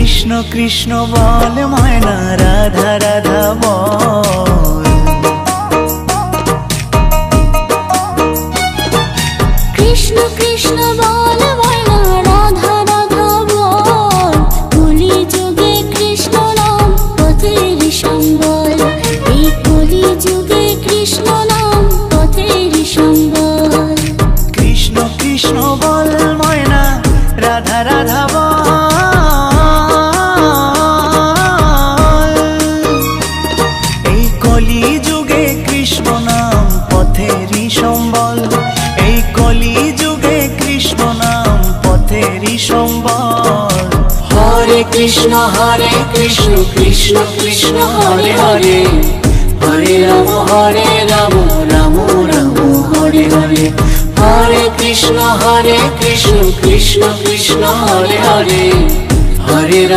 कृष्ण कृष्ण बोल मयना राधा राधा बोल। कृष्ण कृष्ण बोल मयना राधा राधा बोल। कलि जुगे कृष्ण नाम पथेर सम्बल। এই কলি যুগে কৃষ্ণ নাম পথের সম্বল। कृष्ण कृष्ण बोल मयना राधा राधा बोल। এই কলি যুগে কৃষ্ণ নাম পথেরই সম্বল। এই কলি যুগে কৃষ্ণ নাম পথেরই সম্বল। হরে কৃষ্ণ কৃষ্ণ কৃষ্ণ হরে হরে। হরে রাম রাম রাম হরে হরে। হরে কৃষ্ণ কৃষ্ণ কৃষ্ণ হরে হরে। হরে